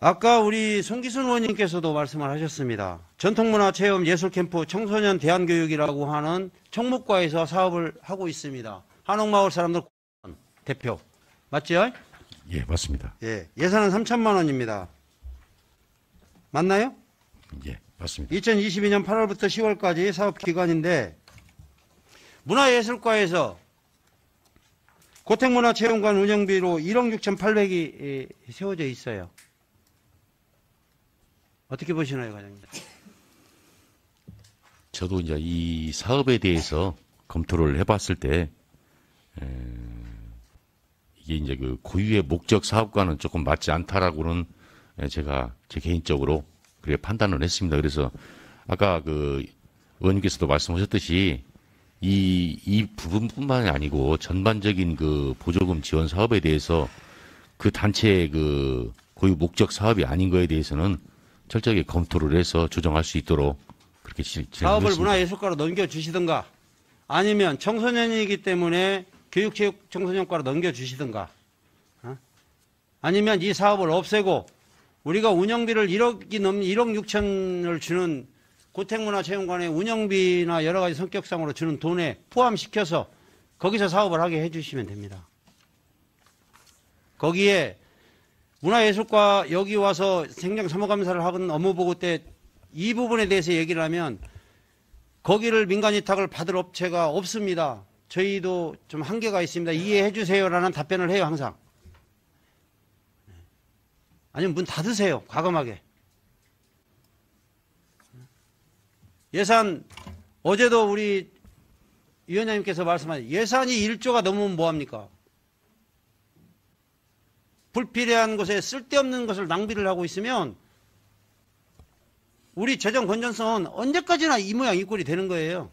아까 우리 송기순 의원님께서도 말씀을 하셨습니다. 전통문화체험 예술캠프 청소년 대안교육이라고 하는 청목과에서 사업을 하고 있습니다. 한옥마을 사람들 대표. 맞죠? 예, 맞습니다. 예, 예산은 3천만 원입니다. 맞나요? 예, 맞습니다. 2022년 8월부터 10월까지 사업 기간인데 문화예술과에서 고택문화체험관 운영비로 1억 6,800이 세워져 있어요. 어떻게 보시나요, 과장님? 저도 이제 이 사업에 대해서 검토를 해봤을 때 이게 이제 그 고유의 목적 사업과는 조금 맞지 않다라고는 제가 제 개인적으로 그렇게 판단을 했습니다. 그래서 아까 그 의원님께서도 말씀하셨듯이 이 부분뿐만이 아니고 전반적인 그 보조금 지원 사업에 대해서 그 단체의 그 고유 목적 사업이 아닌 거에 대해서는 철저하게 검토를 해서 조정할 수 있도록 그렇게 사업을 문화예술과로 넘겨주시든가 아니면 청소년이기 때문에 교육체육 청소년과로 넘겨주시든가 아니면 이 사업을 없애고 우리가 운영비를 1억 6천을 주는 고택문화체험관의 운영비나 여러 가지 성격상으로 주는 돈에 포함시켜서 거기서 사업을 하게 해주시면 됩니다. 거기에 문화예술과 여기 와서 행정 사무감사를 하는 업무보고 때 이 부분에 대해서 얘기를 하면 거기를 민간위탁을 받을 업체가 없습니다. 저희도 좀 한계가 있습니다. 이해해 주세요라는 답변을 해요, 항상. 아니면 문 닫으세요, 과감하게. 예산, 어제도 우리 위원장님께서 말씀하신 예산이 1조가 넘으면 뭐합니까? 불필요한 곳에 쓸데없는 것을 낭비를 하고 있으면 우리 재정 건전성은 언제까지나 이 모양 이 꼴이 되는 거예요.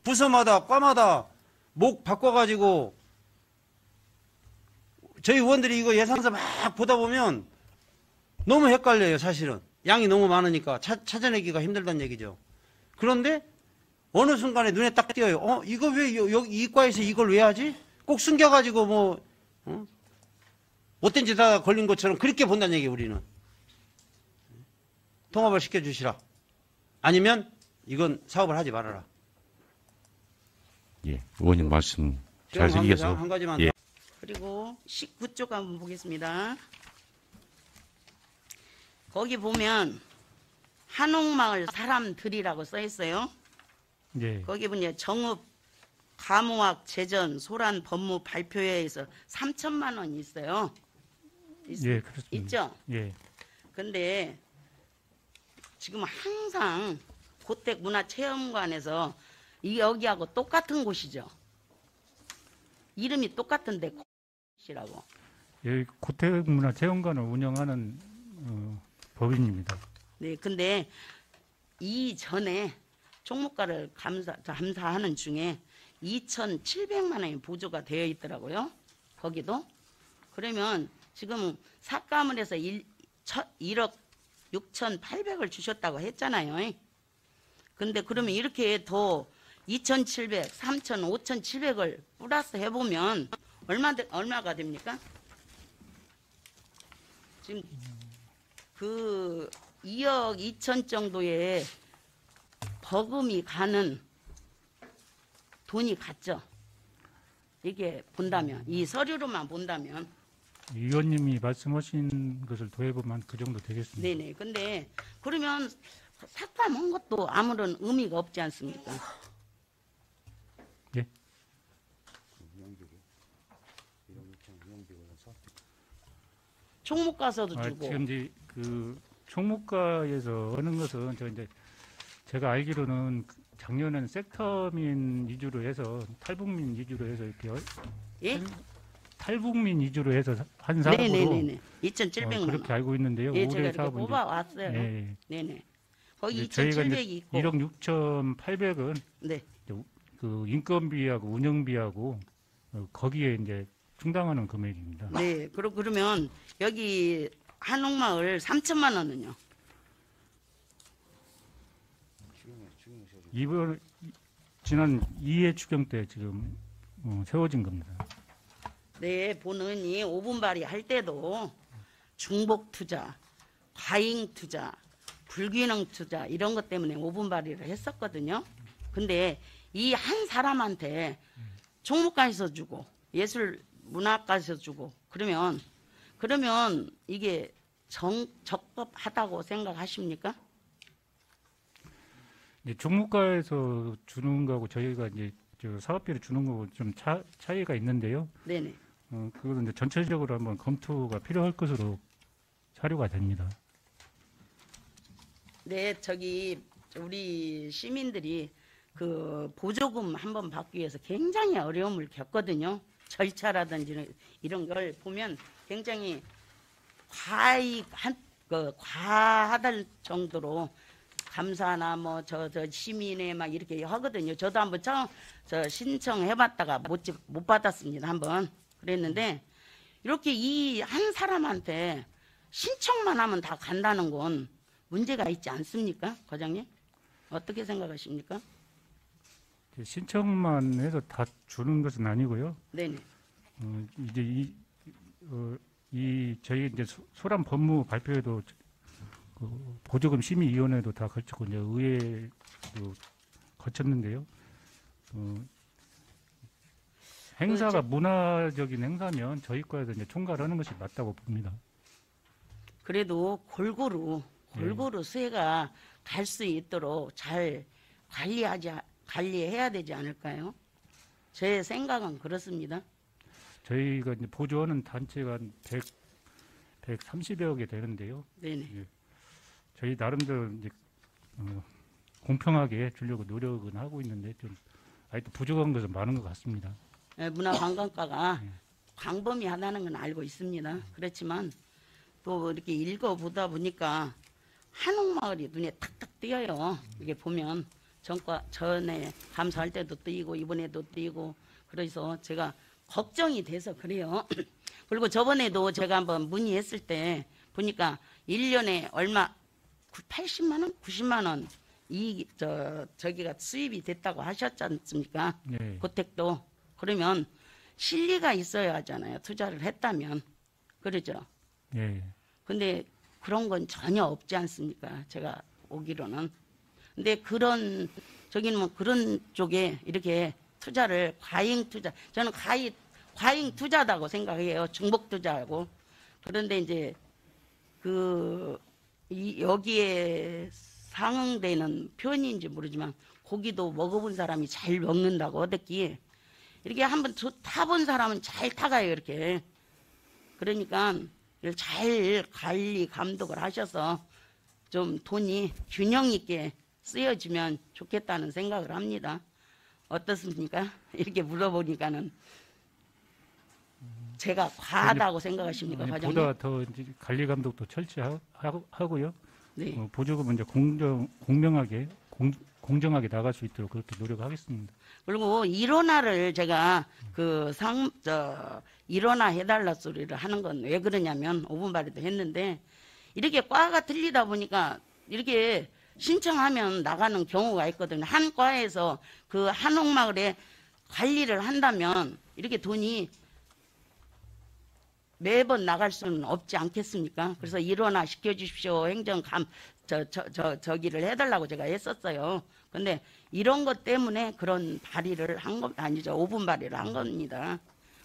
부서마다 과마다 목 바꿔가지고 저희 의원들이 이거 예산서 막 보다 보면 너무 헷갈려요, 사실은. 양이 너무 많으니까 찾아내기가 힘들다는 얘기죠. 그런데 어느 순간에 눈에 딱 띄어요. 이거 왜 여기 이 과에서 이걸 왜 하지? 꼭 숨겨가지고 뭐 못된 짓 하다 걸린 것처럼 그렇게 본다는 얘기예요, 우리는. 통합을 시켜주시라. 아니면 이건 사업을 하지 말아라. 예, 의원님 말씀 잘 드리겠습니다. 한 가지만. 예. 그리고 19쪽 한번 보겠습니다. 거기 보면 한옥마을 사람들이라고 써 있어요. 예. 거기 보면 정읍, 가무학, 재전, 소란, 법무 발표회에서 3천만 원이 있어요. 예, 그렇습니다. 있죠? 예. 근데 지금 항상 고택문화체험관에서 여기하고 똑같은 곳이죠. 이름이 똑같은데 이라고. 여기 고택문화체험관을 운영하는 법인입니다. 네, 근데 이전에 총무과를 감사하는 중에 2,700만 원이 보조가 되어 있더라고요. 거기도. 그러면 지금 삭감을 해서 1억 6,800을 주셨다고 했잖아요. 근데 그러면 이렇게 더 2,700, 3,000, 5,700을 플러스 해보면 얼마가 됩니까? 지금 그 2억 2천 정도의 버금이 가는 돈이 갔죠. 이게 본다면, 이 서류로만 본다면. 위원님이 말씀하신 것을 더해보면 그 정도 되겠습니다. 네네. 근데 그러면 삭감한 것도 아무런 의미가 없지 않습니까? 예. 총무과서도 주고. 지금 이제 그 총무과에서 하는 것은 제가 알기로는 작년에는 섹터민 위주로 해서 탈북민 위주로 해서 이렇게 예? 탈북민 위주로 해서 한 사업으로 네네네. 2,700만 원. 그렇게 알고 있는데요. 예, 제가 올해 이렇게 사업은 뽑아왔어요. 예. 네네. 거기 저희가 2,700이 이제 있고. 1억 6,800은 네. 그 인건비하고 운영비하고 거기에 이제 충당하는 금액입니다. 네. 그러면 여기 한옥마을 3천만 원은요? 이번 지난 2회 추경 때 지금 세워진 겁니다. 네, 본은이 5분 발의 할 때도 중복 투자, 과잉 투자, 불균형 투자 이런 것 때문에 5분 발의를 했었거든요. 근데 이 한 사람한테 총무과에서 주고 예술 문화과에서 주고 그러면 이게 적법하다고 생각하십니까? 이제 종목가에서 주는 거하고 저희가 이제 저 사업비를 주는 거하고 좀 차이가 있는데요. 네네. 그거는 이제 전체적으로 한번 검토가 필요할 것으로 사료가 됩니다. 네, 우리 시민들이 그 보조금 한번 받기 위해서 굉장히 어려움을 겪거든요. 절차라든지 이런 걸 보면 굉장히 과하다 정도로 감사나 뭐 저 시민회 막 이렇게 하거든요. 저도 한번 신청해봤다가 못 받았습니다. 한번 그랬는데 이렇게 이 한 사람한테 신청만 하면 다 간다는 건 문제가 있지 않습니까, 과장님? 어떻게 생각하십니까? 신청만 해서 다 주는 것은 아니고요. 네네. 이제 저희 이제 소란 법무 발표에도 그 보조금 심의위원회도 다 거쳤고 이제 의회도 거쳤는데요. 행사가 문화적인 행사면 저희 과에서 이제 총괄하는 것이 맞다고 봅니다. 그래도 골고루 수혜가 갈 수 있도록 잘 관리해야 되지 않을까요? 제 생각은 그렇습니다. 저희가 이제 보조하는 단체가 한 130여 개 되는데요. 네네. 저희 나름대로 이제 공평하게 주려고 노력은 하고 있는데 좀 아직도 부족한 것은 많은 것 같습니다. 문화관광과가 광범위하다는 건 알고 있습니다. 그렇지만 또 이렇게 읽어보다 보니까 한옥마을이 눈에 탁탁 띄어요. 이게 보면 전에 감사할 때도 띄고 이번에도 띄고 그래서 제가 걱정이 돼서 그래요. 그리고 저번에도 제가 한번 문의했을 때 보니까 1년에 얼마 80만 원, 90만 원 저기가 수입이 됐다고 하셨지 않습니까? 네. 고택도 그러면 실리가 있어야 하잖아요. 투자를 했다면 그러죠. 예. 근데 그런 건 전혀 없지 않습니까? 제가 오기로는. 근데 저기는 뭐 그런 쪽에 이렇게 투자를 과잉 투자, 저는 과잉 투자다고 생각해요. 중복 투자하고. 그런데 이제 여기에 상응되는 표현인지 모르지만 고기도 먹어본 사람이 잘 먹는다고 어떻게 이렇게 한번 타본 사람은 잘 타가요. 이렇게. 그러니까 잘 관리 감독을 하셔서 좀 돈이 균형 있게 쓰여지면 좋겠다는 생각을 합니다. 어떻습니까? 이렇게 물어보니까는 제가 과하다고 생각하십니까, 과장님? 보다 더 이제 관리 감독도 철저하고요. 네. 보조금은 이제 공정하게 나갈 수 있도록 그렇게 노력하겠습니다. 그리고 일원화를 제가 일원화 해달라 소리를 하는 건 왜 그러냐면 5분 발의도 했는데 이렇게 과가 틀리다 보니까 이렇게 신청하면 나가는 경우가 있거든요. 한 과에서 그 한옥마을에 관리를 한다면 이렇게 돈이 매번 나갈 수는 없지 않겠습니까? 그래서 일원화 시켜주십시오. 저기를 해달라고 제가 했었어요. 근데 이런 것 때문에 그런 발의를 한 거 아니죠. 5분 발의를 한 겁니다.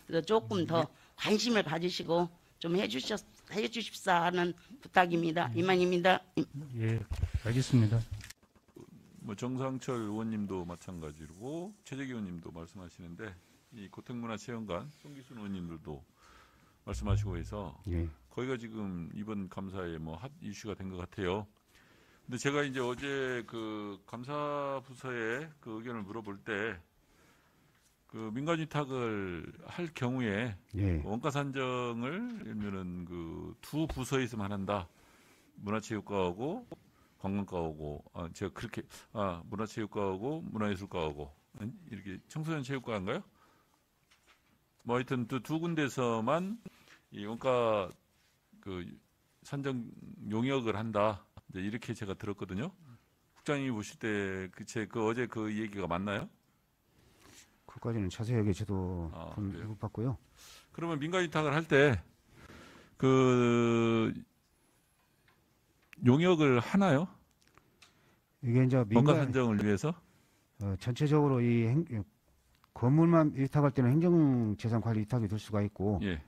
그래서 조금 더 관심을 가지시고 좀 해주십사 하는 부탁입니다. 이만입니다. 예, 알겠습니다. 뭐 정상철 의원님도 마찬가지고 최재기 의원님도 말씀하시는데 이 고택문화체험관 송기순 의원님들도 말씀하시고 해서 예. 거기가 지금 이번 감사에 뭐 핫 이슈가 된 것 같아요. 근데 제가 이제 어제 그 감사 부서에 그 의견을 물어볼 때 그 민간 위탁을 할 경우에 예. 원가 산정을 예를 그 두 부서에서만 한다. 문화체육과하고 관광과하고 제가 그렇게 문화체육과하고 문화예술과하고 이렇게 청소년 체육과인가요? 뭐 하여튼 두 군데서만 이 원가 그 산정 용역을 한다. 이제 이렇게 제가 들었거든요. 국장님이 보실 때 어제 그 얘기가 맞나요? 그까지는 자세하게 저도 그래요? 못 봤고요. 그러면 민간 위탁을 할 때 그 용역을 하나요? 이게 이제 원가 산정을 위해서? 전체적으로 건물만 위탁할 때는 행정재산관리 위탁이 될 수가 있고 예.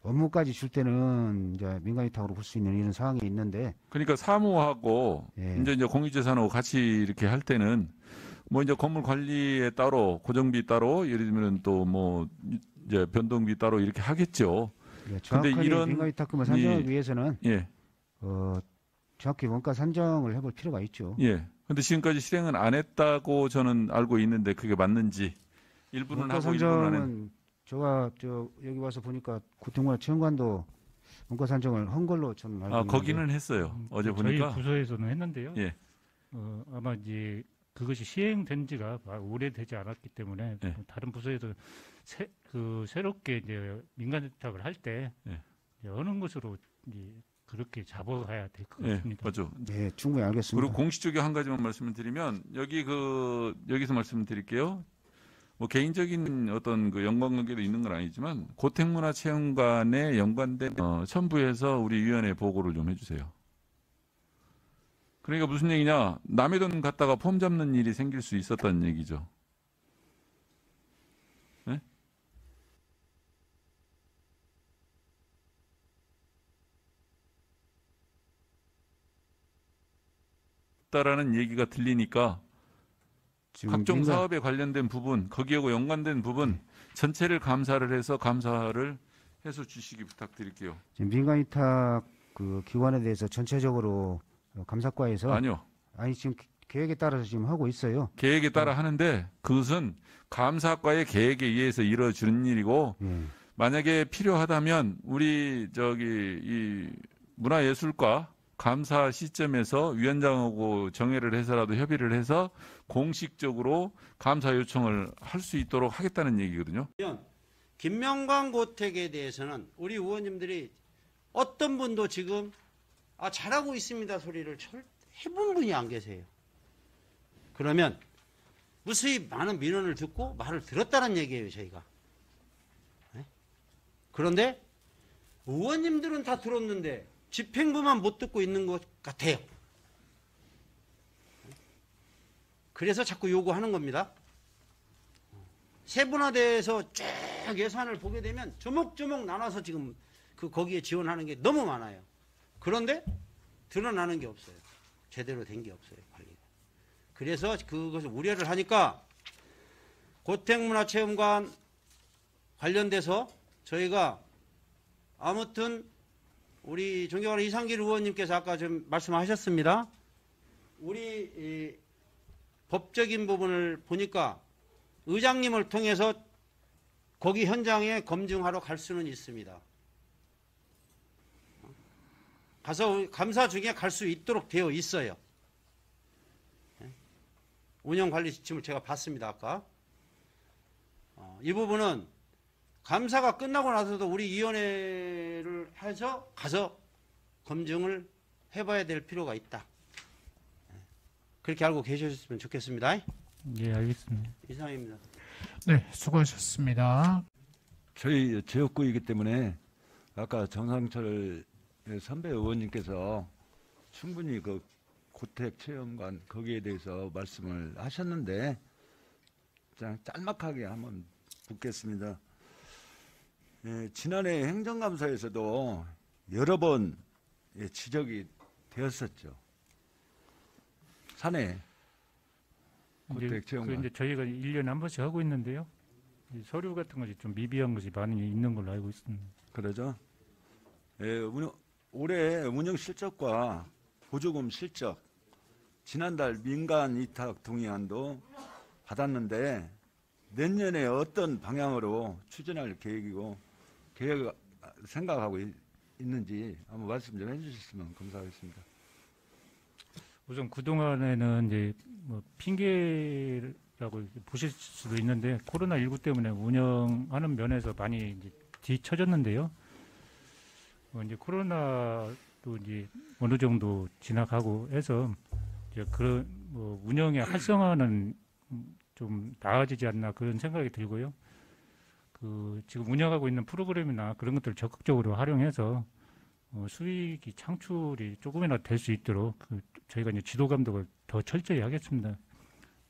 업무까지 줄 때는 이제 민간 위탁으로 볼 수 있는 이런 상황이 있는데 그러니까 사무하고 예. 이제 공유재산하고 같이 이렇게 할 때는 뭐 이제 건물 관리에 따로 고정비 따로 예를 들면 또 뭐 이제 변동비 따로 이렇게 하겠죠. 예, 근데 정확하게 이런 민간 위탁금을 산정하기 이- 위해서는 예. 정확히 원가 산정을 해볼 필요가 있죠. 예. 근데 지금까지 실행은 안 했다고 저는 알고 있는데 그게 맞는지 일부는 원가 하고 일부는 안 했. 산정은 제가 여기 와서 보니까 고등문화체험관도 원가 산정을 한 걸로 저는 알고 아, 있는데 거기는 했어요. 어제 저희 보니까. 부서에서는 했는데요. 예. 아마 이제 그것이 시행된 지가 오래되지 않았기 때문에 예. 다른 부서에서 새롭게 이제 민간 위탁을 할 때 예. 어느 것으로 이제 그렇게 잡아가야 될 것 예, 같습니다. 맞죠. 네, 충분히 알겠습니다. 그리고 공식적인 한 가지만 말씀을 드리면 여기서 말씀을 드릴게요. 뭐 개인적인 어떤 그 연관관계도 있는 건 아니지만 고택문화체험관에 연관된 첨부해서 우리 위원회에 보고를 좀 해주세요. 그러니까 무슨 얘기냐? 남의 돈 갖다가 폼 잡는 일이 생길 수 있었다는 얘기죠. 네? 다라는 얘기가 들리니까 지금 각종 민간- 사업에 관련된 부분, 거기하고 연관된 부분 전체를 감사를 해서 감사를 해서 주시기 부탁드릴게요. 지금 민간 위탁 그 기관에 대해서 전체적으로 감사과에서 아니요. 아니 지금 계획에 따라서 지금 하고 있어요. 계획에 따라 하는데 그것은 감사과의 계획에 의해서 이루어지는 일이고 예. 만약에 필요하다면 우리 이 문화예술과 감사 시점에서 위원장하고 정회를 해서라도 협의를 해서 공식적으로 감사 요청을 할 수 있도록 하겠다는 얘기거든요. 김명광 고택에 대해서는 우리 의원님들이 어떤 분도 지금 잘하고 있습니다 소리를 해본 분이 안 계세요. 그러면 무수히 많은 민원을 듣고 말을 들었다는 얘기예요 저희가. 네? 그런데 의원님들은 다 들었는데 집행부만 못 듣고 있는 것 같아요. 그래서 자꾸 요구하는 겁니다. 세분화돼서 쭉 예산을 보게 되면 조목조목 나눠서 지금 거기에 지원하는 게 너무 많아요. 그런데 드러나는 게 없어요. 제대로 된 게 없어요, 관리가. 그래서 그것을 우려를 하니까 고택문화체험관 관련돼서 저희가 아무튼 우리 존경하는 이상길 의원님께서 아까 좀 말씀하셨습니다. 우리 이 법적인 부분을 보니까 의장님을 통해서 거기 현장에 검증하러 갈 수는 있습니다. 가서 감사 중에 갈 수 있도록 되어 있어요. 운영관리 지침을 제가 봤습니다. 아까. 이 부분은 감사가 끝나고 나서도 우리 위원회를 해서 가서 검증을 해봐야 될 필요가 있다. 그렇게 알고 계셨으면 좋겠습니다. 예, 알겠습니다. 이상입니다. 네, 수고하셨습니다. 저희 지역구이기 때문에 아까 정상철 선배 의원님께서 충분히 그 고택 체험관 거기에 대해서 말씀을 하셨는데 그냥 짤막하게 한번 묻겠습니다. 지난해 행정감사에서도 여러 번 지적이 되었었죠. 사내 고택 체험관. 이제 저희가 1년에 한 번씩 하고 있는데요. 이 서류 같은 것이 좀 미비한 것이 많이 있는 걸로 알고 있습니다. 그러죠. 올해 운영 실적과 보조금 실적, 지난달 민간 위탁 동의안도 받았는데 내년에 어떤 방향으로 추진할 계획이고 생각하고 있는지 한번 말씀 좀 해주셨으면 감사하겠습니다. 우선 그동안에는 이제 뭐 핑계라고 보실 수도 있는데 코로나19 때문에 운영하는 면에서 많이 이제 뒤처졌는데요. 이제 코로나도 이제 어느 정도 지나가고 해서 이제 그런 뭐 운영의 활성화는 좀 나아지지 않나 그런 생각이 들고요. 지금 운영하고 있는 프로그램이나 그런 것들을 적극적으로 활용해서 수익이 창출이 조금이나 될 수 있도록 저희가 이제 지도 감독을 더 철저히 하겠습니다.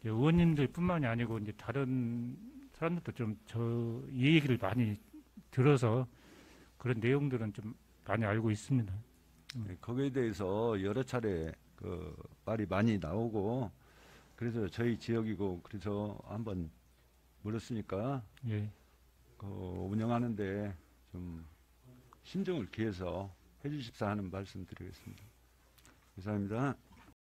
이제 의원님들뿐만이 아니고 이제 다른 사람들도 좀 이 얘기를 많이 들어서 그런 내용들은 좀 많이 알고 있습니다. 네, 거기에 대해서 여러 차례 그 말이 많이 나오고 그래서 저희 지역이고 그래서 한번 물었으니까 예. 그 운영하는데 좀 신중을 기해서 해주십사 하는 말씀 드리겠습니다. 이상입니다.